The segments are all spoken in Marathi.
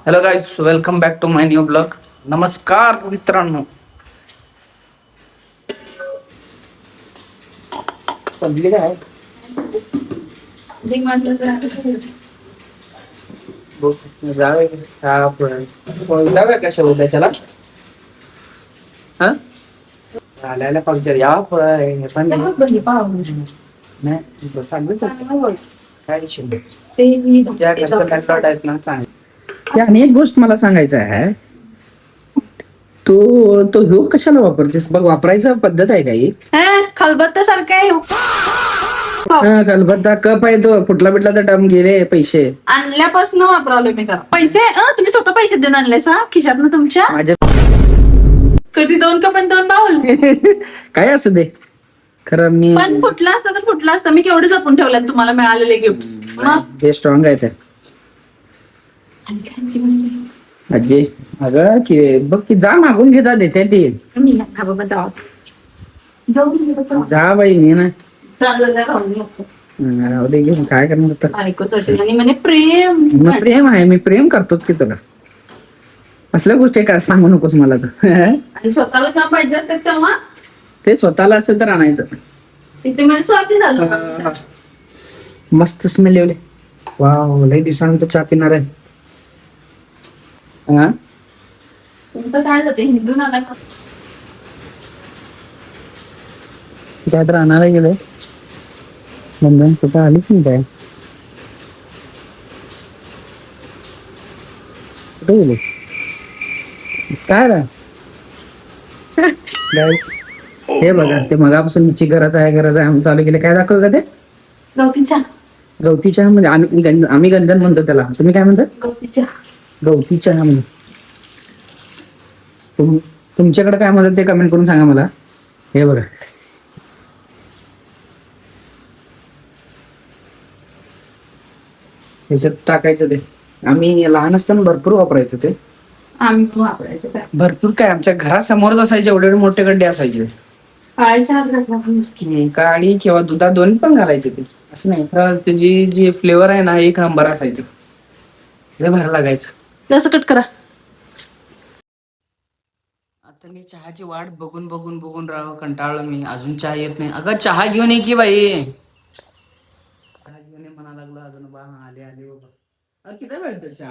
Hello guys, welcome back to my new blog. नमस्कार मित्रांनो. संपली काय? जाऊया कशा उद्याच्याला? आल्याला फक्त या पण नाही सांगितलं काय शिंदे ज्या घरचं लॅपटॉप आहेत ना चांगले. आणि एक गोष्ट मला सांगायचं आहे, तो तो ह्यो कशाला वापरतेस? बघ, वापरायचा पद्धत आहे काही खलबत्ता सारखं आहे. खलबत्ता कप आहे तो, फुटला बिटला तर डम गेले पैसे. आणल्यापासून वापरावलं मी का पैसे तुम्ही स्वतः पैसे देऊन आणलेस खिशात ना तुमच्या? माझ्या कधी 2 कप आणि 2 बाउल. काय असू दे, खरं मी पण फुटला असता तर फुटला असता. मी केवढे जपून ठेवल्यात तुम्हाला मिळालेले गिफ्ट. मग ते स्ट्रॉंग आहे ते. आजी अगं की बघ की, जा मागून घेता देते ती. मी नाही बाबा जा बाई, मी ना चांगलं राहू दे, घेऊन काय करणार तर. बायकोसाठी आणि म्हणे प्रेम. मग प्रेम आहे, मी प्रेम करतोच की तुला. असल्या गोष्टी काय सांगू नकोस मला तर. आणि स्वतःला चहा पाहिजे असतात तेव्हा ते स्वतःला असेल तर आणायचं. तिथे मला स्वाती झालं. मस्त स्मेल येवले. वाव, लई दिवसानंतर चहा पिणार आहे. तुमचं काय जाते हिंदू नाला काय तर आणायला गेलंय. बंधन कुठं आलीच नाही काय? कुठे गेले काय रा? हे बघा, ते मगापासून ची घरात आहे आम्ही चालू केले. काय दाखव का ते? गवती चहा. गवती चहा म्हणजे आम्ही गंधन म्हणतो त्याला. तुम्ही काय म्हणता? गवती चहा. गवती चहा म्हणजे तुमच्याकडे काय म्हणतात ते कमेंट करून सांगा मला. हे बघा, ह्याच्यात टाकायचं ते. आम्ही लहान असताना भरपूर वापरायचं ते. आम्ही वापरायचं काय भरपूर काय, आमच्या घरासमोरच असायचे, एवढे मोठे गड्डे असायचे. काळी किंवा दुधात दोन्ही पण घालायचे ते. असं नाही, त्याची जी फ्लेवर आहे ना, एक नंबर असायचं. लय भारी लागायचं. जसं कट करा. आता मी चहाची वाट बघून बघून बघून कंटाळलो मी. अजून चहा येत नाही. अगं चहा घेऊन ये की बाई. चहा घेऊन ये म्हणा लागलो अजून. बा आले आले बाबा. किती वेळ तर चहा?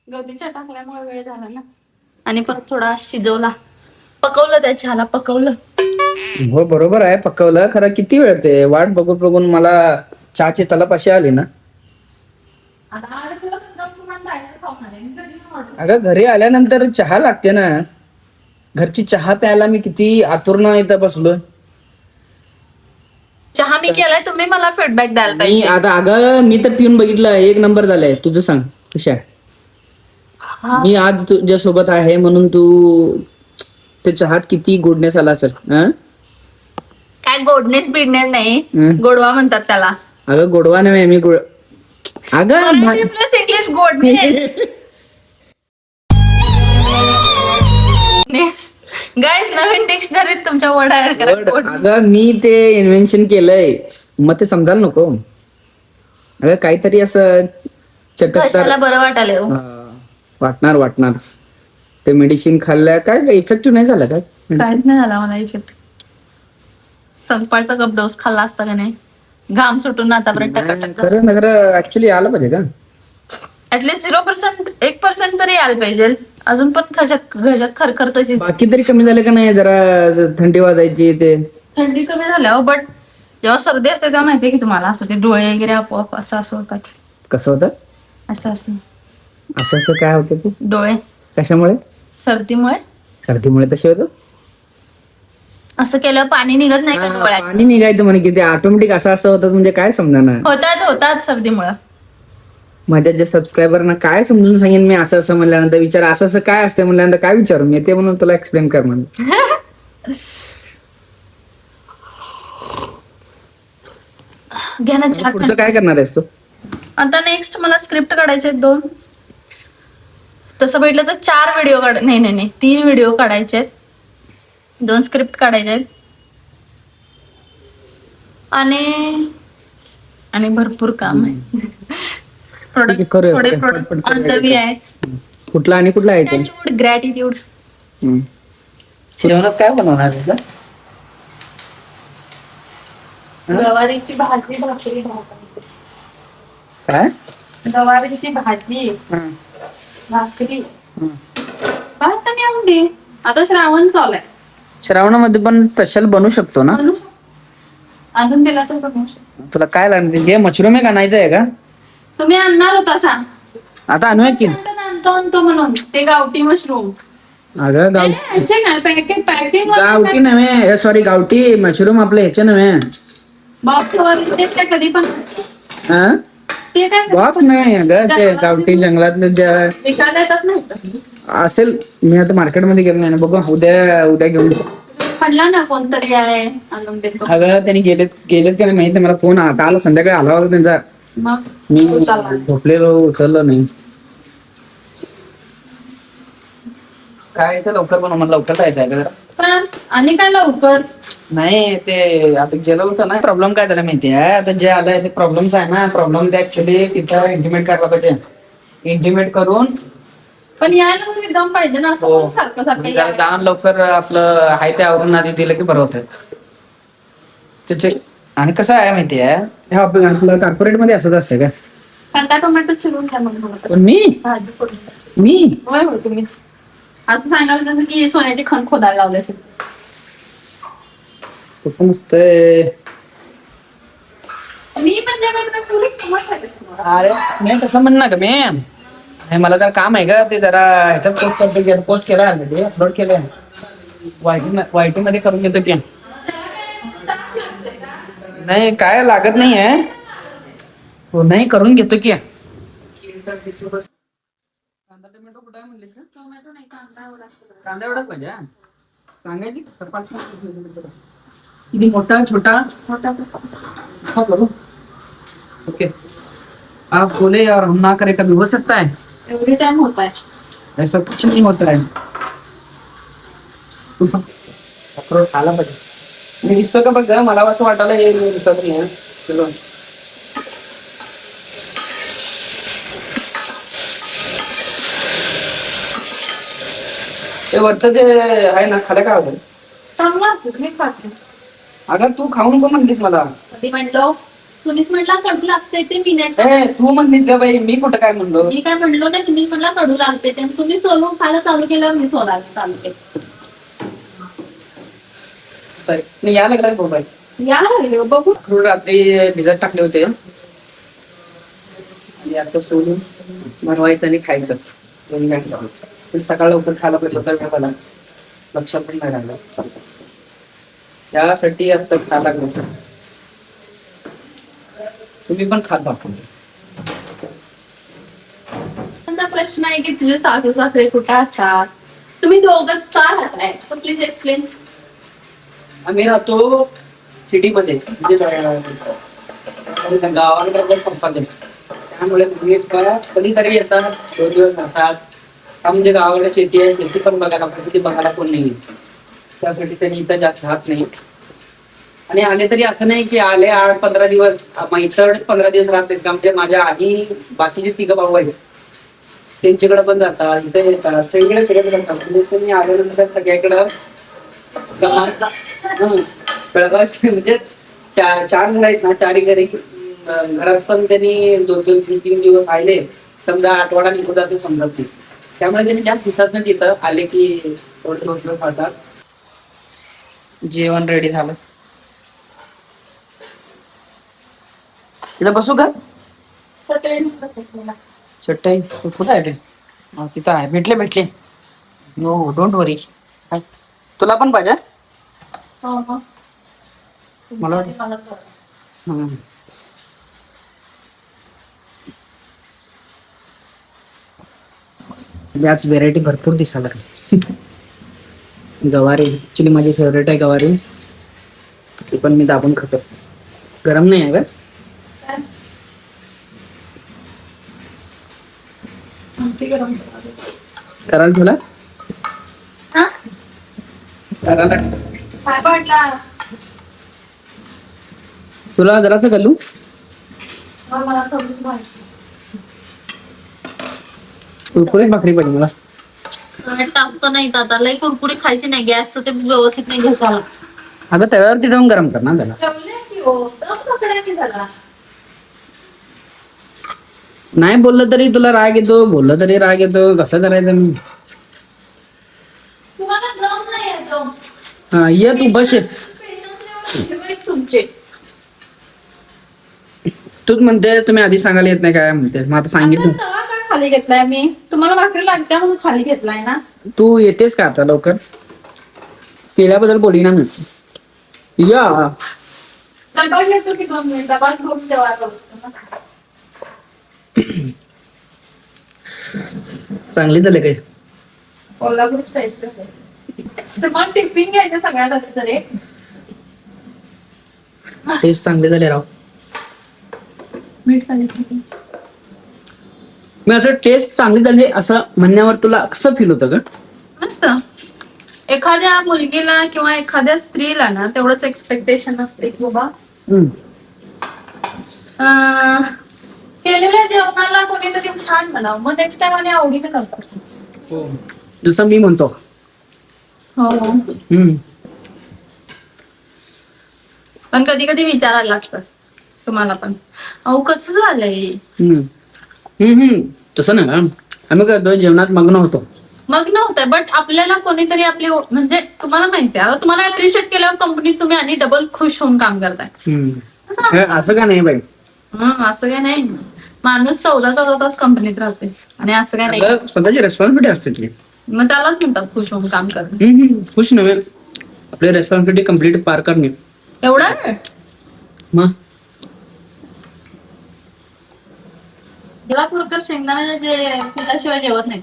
गवती चहा टाकल्यामुळे वेळ झाला ना. आणि परत थोडा शिजवला, पकवलं त्या चहाला, पकवलं. हो बरोबर आहे, पकवलं. खरं किती वेळ ते वाट बघून बघून मला चहाची तलप अशी आली ना. अगं घरी आल्यानंतर चहा लागते ना. घरची चहा प्यायला मी किती आतुरनं इथं बसलोय. चहा मी केलाय, तुम्ही मला फीडबॅक द्यायला मी पाहिजे. आता अगं मी तर पिऊन बघितलं, एक नंबर झालंय. तुझं सांग तुषार. मी आज तुझ्या सोबत आहे म्हणून तू ते चहात किती गोडनेस आला असेल. काय गोडनेस बिडनेस नाही, गोडवा म्हणतात त्याला. अगं गोडवा नाही, मी अगं प्लस इंग्लिश गोडनेस. गाईज, नवीन डिक्शनरीत तुमच्या वर्ड ऍड करा. अगं मी ते इन्व्हेन्शन केलंय, मग ते समजायला नको. अगं काहीतरी असं कशाला बरं वाटायला वाटणार. ते मेडिसिन खाल्ल्या काय इफेक्टिव्ह नाही झालं काय? काहीच नाही झाला मला इफेक्ट. सकाळचा कप डोस खाल्ला असता का नाही, घाम सुटून आतापर्यंत खरं ऍक्च्युली आलं पाहिजे का? ऍटलीस्ट 0%, 1% तरी यायला पाहिजे. अजून पण घशात खरखर तशीच. बाकी तरी कमी झालं का नाही? जरा थंडी वाजायची, ते थंडी कमी झाल्या. बट जेव्हा सर्दी असते तेव्हा माहितीये की तुम्हाला, असं ते डोळे वगैरे आपोआप असं होतात. कसं होतं? असं काय होतं ते डोळे? कशामुळे? सर्दीमुळे तसे होतं. असं केलं पाणी निघत नाही का डोळ्यात? पाणी निघायचं म्हणे की ते ऑटोमॅटिक असं होतं, म्हणजे काय समजणार? होतात सर्दीमुळे. माझ्या जे सबस्क्रायबरना काय समजून सांगेन मी असं म्हणल्यानंतर? विचार असं काय असतं म्हणल्यानंतर काय विचारू मी? ते म्हणून तुला एक्सप्लेन कर म्हणून. घ्या ना चहा. पुढचं काय करणार आहेस तू आता? नेक्स्ट मला स्क्रिप्ट काढायचे 2. तसं भेटलं तर 4 व्हिडिओ नाही 3 व्हिडिओ काढायचे, 2 स्क्रिप्ट काढायचे आणि भरपूर काम आहे. प्रोडक्ट करूया, थोडे करूया. प्रोडक्ट पटपट करूया. अंतवी आहेत. कुठला आणि कुठला आहे ते? Touchwood, gratitude. जेवणात काय बनवणार आहे तुला? गवारीची भाजी, भाकरी, भात. काय? गवारीची भाजी, भाकरी, भात आणि आमटी. आता श्रावण चालू आहे. श्रावणामध्ये पण स्पेशल बनवू शकतो ना? बनवू शकतो. आणून दिला तर बनवू शकतो. तुला काय लागणार? हे मशरूम एक आणायचं आहे का? तुम्ही आणणार होता सांग. आता आणूया की. आणतो म्हणून ते गावठी मशरूम. अगं गावठी नव्हे, सॉरी, गावठी मशरूम आपले ह्याचे नव्हे. ते काय कधी पण ते काय बॉक्स नाही अगं, ते गावठी जंगलात विकायला येतात नाही असेल. मी आता मार्केटमध्ये गेलो नाही ना, बघू उद्या घेऊन पडला ना कोणतरी आहे आणून देतो. अगं त्यांनी गेलेत की नाही माहित नाही मला. फोन काल संध्याकाळी आला होता त्यांचा. मग मी झोपलेलो, उचललं नाही. काय ते लवकर बनव, मला लवकर जायचं आहे जरा. आणि काय लवकर नाही, ते आता गेलं होतं ना. प्रॉब्लेम काय झाला माहितीये? आता जे आलंय ते प्रॉब्लेमच आहे ना. प्रॉब्लेम ते ऍक्च्युली तिथं इंटिमेट करायला पाहिजे. इंटिमेट करून पण यायला एकदम पाहिजे ना. असं सारखं सारखं जाऊन लवकर आपलं आहे ते आवरून आधी दिलं की बरं होतं त्याचे. आणि कसं आहे माहितीये, हे आपलं कॉर्पोरेट मध्ये असंच असतं का? कांदा टोमॅटो चिरून घ्या मग. पण मी होय होय तुम्हीच असं सांगाल तसं की सोन्याची खण खोदायला लावले असेल. तसं नसतंय. मी म्हणजे अरे नाही तसं म्हण ना ग मी. मला जरा काम आहे का ते, जरा ह्याच्यात पोस्ट केला अपलोड केलंय. वायटी मध्ये करून घेतो की. नाही काय लागत नाही आहे. हो नाही करून घेतो की. कांदा टोमॅटो कुठे आहे म्हणलीस का? टोमॅटो नाही, कांदा एवढाच पाहिजे. सांगायची किती मोठा छोटा? ओके. आप बोले और हम ना करे, कभी हो सकता है? एवरी टाइम होता है. ऐसा कुछ नहीं होता है. अक्रोड खायला पाहिजे. मी दिसतो का बघ, मला असं वाटायला हे दिसत नाही आहे. चलो ते वरचं जे आहे ना, खालं काय होतं? चांगला असतो मी खाते. अगं तू खाऊन पण म्हणलीस मला. कधी म्हणलो? तुम्हीच म्हटला कडू लागते ते. मी नाही तू म्हणलीस का बाई? मी कुठं काय म्हणलो? मी काय म्हणलो नाही. तुम्ही म्हटला कडू लागते ते. तुम्ही सोलून खायला चालू केल्यावर मी सोलायला चालू केलं. सॉरी, नाही या लागला बाबा. या लागले बघू. अक्रोड रात्री भिजत टाकले होते आणि आता सोलून बनवायचं आणि खायचं. दोन्ही काय करायचं. सकाळ लवकर खायला पाहिजे होतं, मला लक्षात पण नाही राहिलं. त्यासाठी आता खायला लागलं. तुम्ही पण खात दाखवा. प्रश्न आहे की तुझे सासू सासरे कुठे असतात? तुम्ही दोघंच का राहताय? Please explain. आम्ही राहतो सिटी मध्ये, म्हणजे गावाकडे पंपात. त्यामुळे कधीतरी येतात, 2 दिवस राहतात. म्हणजे गावाकडे शेती आहे, शेती पण बघायला पाहिजे, ती बघायला कोण नाही. त्यासाठी त्यांनी इथं जास्त राहत नाही. आणि आले तरी असं नाही की आले 8-15 दिवस, इतर 15 दिवस राहतात का. म्हणजे माझ्या आधी बाकीचे 3 भाऊ आहेत, त्यांच्याकडे पण जातात, इथे येतात, सगळीकडे फिरत राहतात. म्हणजे त्यांनी आल्यानंतर सगळ्याकडं म्हणजे 4 घर आहेत ना, 4 घरी घरात पण त्यांनी 2-3 दिवस राहिले. समजा आठवडा निघून जातो समजत नाही. त्यामुळे त्यांनी जास्त दिसत नाही. तिथं आले की 2 दिवस राहतात. जेवण रेडी झालं. तिथं बसू का? चटई कुठं आहे ते? तिथं आहे. भेटले. नो डोंट वरी. तुला पण पाहिजे? मला याच व्हेरायटी भरपूर दिसायला लागली. गवारी ऍक्च्युली माझी फेवरेट आहे गवारी. ती पण मी दाबून खातो. गरम नाही आहे का? कराल तुला? तुला जरासं घालू? कुरकुरीत भाकरी पाहिजे मला. टाकतो नाही तर आता लई कुरकुरी खायची नाही, गॅस ते व्यवस्थित नाही घ्यायला. आता तव्यावरती ठेवून गरम कर ना त्याला. ठेवले की हो, दम पकडायची जरा. नाही बोललं तरी तुला राग येतो, बोललं तरी राग येतो. कसं करायचं? तुम्हाला दम नाही आहे दम. हा ये तू बस. पेशन्स लेवल तुमचे. तूच म्हणते तुम्ही आधी सांगायला येत नाही काय म्हणते. मग आता सांगितलं. आता तवा का खाली घेतलाय मी? तुम्हाला भाकरी लागत्या म्हणून खाली घेतलाय ना. तू येतेस का आता लवकर? केल्याबद्दल बोली ना मी. या डबा घेतो की 2 मिनिट, डबा घेऊन ठेवायला बसतो ना. चांगली झाले काय? कोल्हापूर स्टाईल. तुम्हाला टिफिन घ्यायचं सगळ्यात आधी तरी. टेस्ट चांगले झाले राव. मीठ खाली. मी असं टेस्ट चांगली झाली असं म्हणण्यावर तुला कसं फील होतं का? मस्त. एखाद्या मुलगीला किंवा एखाद्या स्त्रीला ना तेवढंच एक्सपेक्टेशन असते की बाबा केलेल्या जेवणाला कोणीतरी छान बनाव, मग नेक्स्ट टाइम आणि आवडीने करतात. जसं मी म्हणतो. हो. हम्म. पण कधी कधी विचारायला लागतं तुम्हाला पण, अहो कसं झालंय. हम्म. तसं ना आम्ही काय जेवणात मग्न होतो. मग नव्हतं, बट आपल्याला कोणीतरी आपली म्हणजे तुम्हाला माहिती आहे, आता तुम्हाला अप्रिशिएट केल्यावर कंपनीत तुम्ही आणि डबल खुश होऊन काम करताय. असं का नाही बाई? असं काय नाही. माणूस 14 तास कंपनीत राहते आणि असं काय नाही. स्वतःची रेस्पॉन्सिबिलिटी असते ती. मग त्यालाच म्हणतात खुश होऊन काम करणं. खुश नव्हे, आपली रेस्पॉन्सिबिलिटी कम्प्लीट पार करणे. एवढा वेळ मग कोल्हापूरकर शेंगदाणे जे पिठाशिवाय जेवत नाही.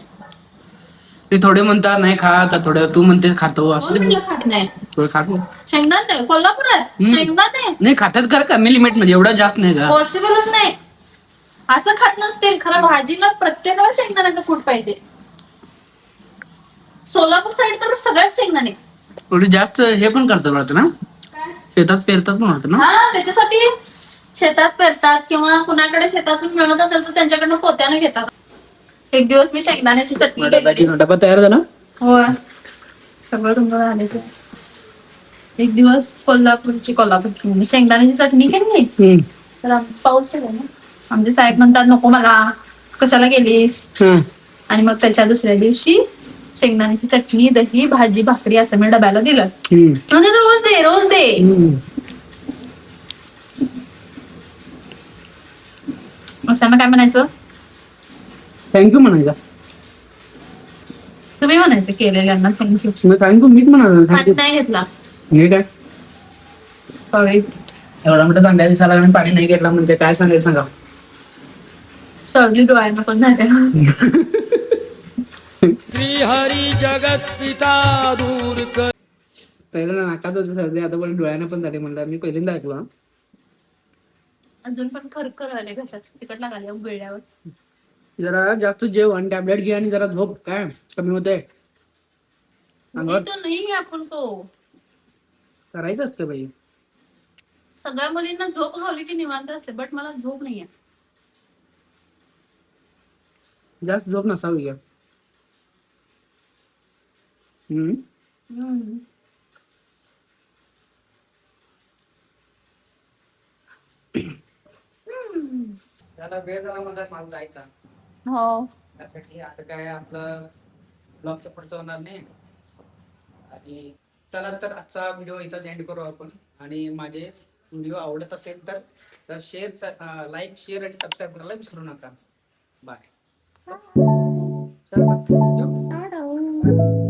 ते थोडे म्हणतात नाही खात, थोडे तू म्हणतेस खातो. असं कोण म्हटलं खात नाही? थोडं खातो. शेंगदाणे कोल्हापुरात शेंगदाणे नाही खातात का कमी लिमिट मध्ये, एवढं जास्त नाही का? पॉसिबलच नाही. असं खात नसतील. खरं भाजीला प्रत्येकाला शेंगदाण्याचं कूट पाहिजे. सोलापूर साईड तर सगळ्यात शेंगदाणे. थोडी जास्त हे पण करतात वाटतं ना, शेतात पेरतात पण वाटतं ना. हा, त्याच्यासाठी शेतात पेरतात किंवा कुणाकडे शेतातून मिळत असेल तर त्यांच्याकडनं पोत्याने घेतात. एक दिवस मी शेंगदाण्याची चटणी केली. डबा तयार झाला. होय, सगळं तुम्हाला आलेच. एक दिवस कोल्हापूरची शेंगदाण्याची चटणी केली. तर पाऊस केला ना, आमचे साहेब म्हणतात नको मला, कशाला गेलीस. आणि मग त्याच्या दुसऱ्या दिवशी शेंगदाण्याची चटणी, दही, भाजी, भाकरी असं मी डब्याला दिलं. म्हणजे रोज दे रोज दे. अशांना काय म्हणायचं? थँक्यू म्हणायचं. तुम्ही म्हणायचं केलेल्यांना थँक्यू. थँक्यू मीच म्हणायचं. हात नाही घेतला. हे काय सॉरी. एवढा मोठा दांड्या दिसायला आणि पाणी नाही घेतला म्हणते, काय सांगायचं सांगा. सर्दी डोळ्यांना पण झाले. श्रीहरी जगत पिता दूर कर. पहिल्यांदा नाकात होती सर्दी, आता पण डोळ्यानं पण झाले म्हणतात. मी पहिल्यांदा ऐकलं. अजून पण खरखर आले घशात, तिकट लागले गिळल्यावर. जरा जास्त जेव आणि टॅबलेट घे आणि जरा झोप, काय कमी होते. तो नाही आपण तो करायचं असतं बाई. सगळ्या मुलींना झोप घावली की निवांत असते, बट मला झोप नाहीये. जास्त झोप नसावी का? त्याला वेळ झाला म्हणतात मला जायचा. हो, त्यासाठी आता काय आपलं ब्लॉगचं पुढचं होणार नाही. आणि चला तर आजचा व्हिडिओ इथंच एंड करू आपण. आणि माझे व्हिडिओ आवडत असेल तर शेअर, लाईक, शेअर आणि सबस्क्राईब करायला विसरू नका. बाय. टाटा.